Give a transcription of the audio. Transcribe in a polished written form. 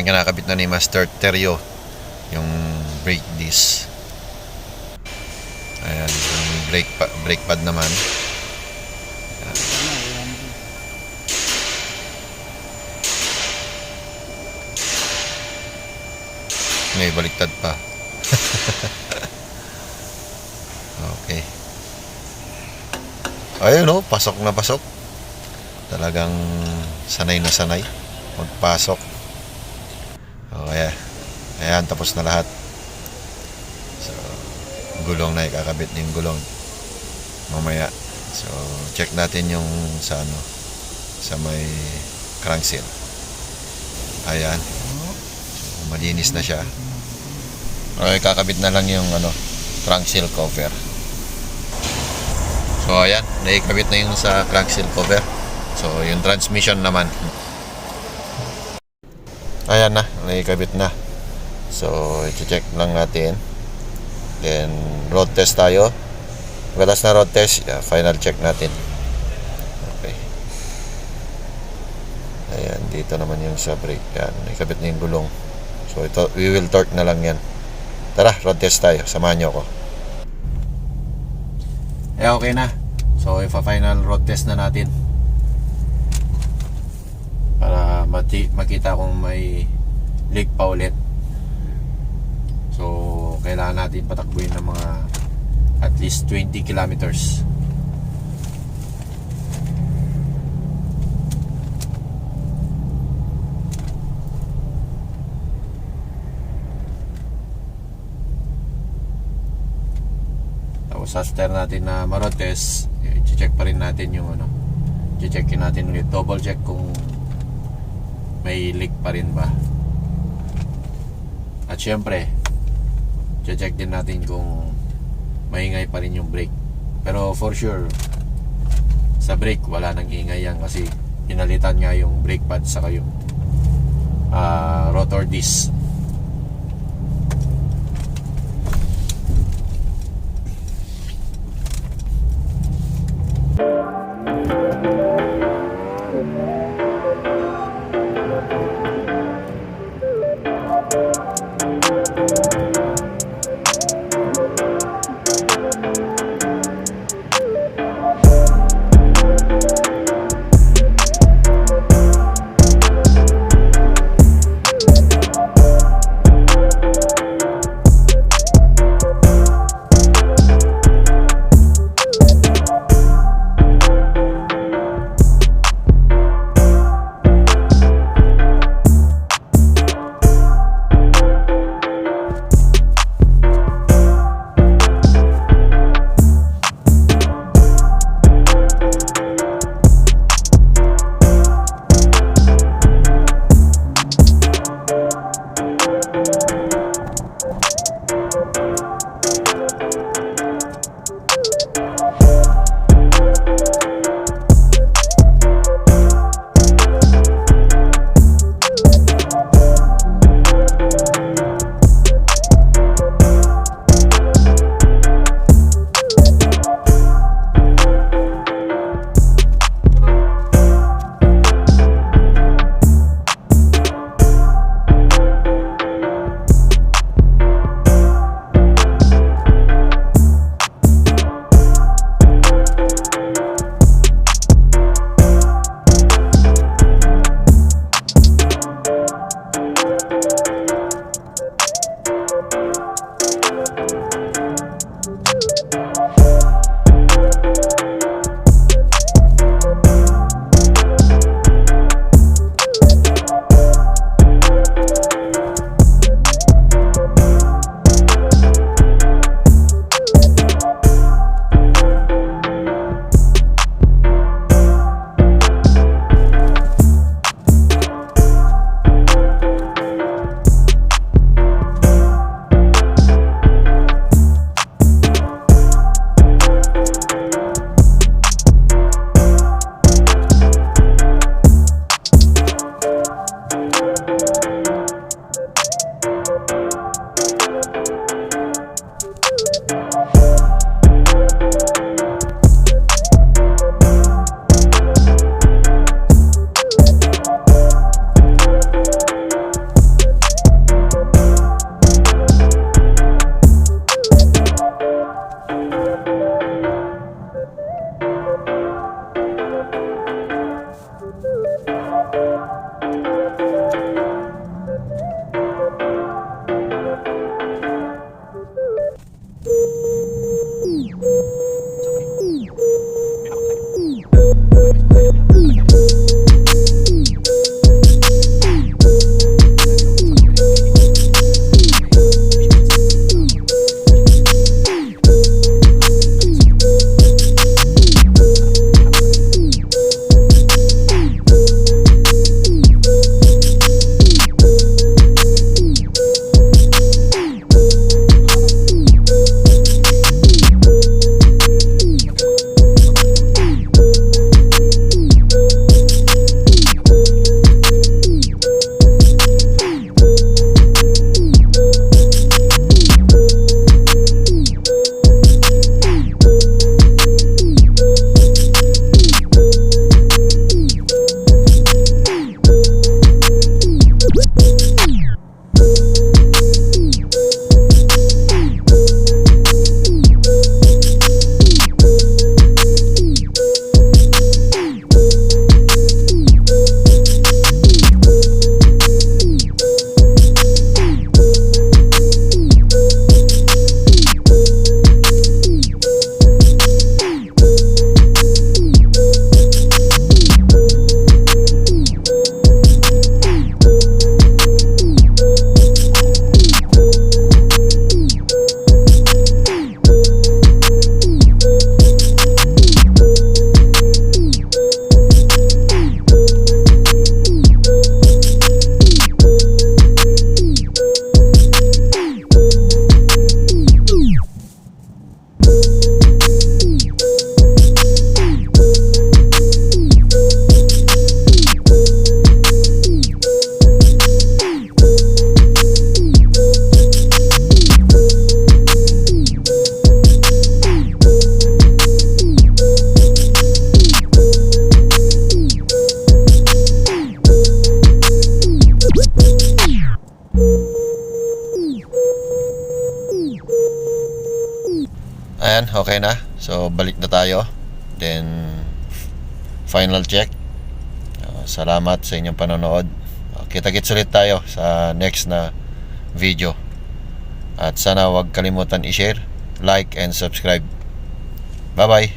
kinakabit na ni Master Terrio yung brake disc. Ayan, yung brake pad naman. Ayan. May baliktad pa. Okay. Ayun o, pasok na pasok. Talagang sanay na sanay magpasok. Okay. Ayan, tapos na lahat. So, gulong na ikakabit yung gulong mamaya. So, check natin yung sa ano, sa may crankset. Ayan. So, malinis na siya. Okay, kakabit na lang yung ano, crankset cover. So, ayan, naikabit na yung sa crankset cover. So, yung transmission naman. Ayan na, naikabit na. So, i-check lang natin. Then, road test tayo. Pagkatas na road test, final check natin. Okay. Ayan, dito naman yung sa brake. Ayan, naikabit na yung gulong. So, ito, we will torque na lang yan. Tara, road test tayo. Samahan nyo ako. Okay na. So, ipa-final road test na natin. Para makita kung may leak pa ulit. So, kailangan natin patakbuhin ng mga at least 20 kilometers. Tapos after natin na ma-road test, i-check pa rin natin yung ano, i-checkin natin ulit, double check kung may leak pa rin ba. At syempre, check din natin kung maingay pa rin yung brake. Pero for sure, sa brake wala nang ingay yan kasi pinalitan nga yung brake pad saka yung rotor disc. ayan, okay na. So balik na tayo. Then final check. Salamat sa inyong panonood. Kita-kits ulit tayo sa next na video. At sana huwag kalimutan i-share, like, and subscribe. Bye-bye.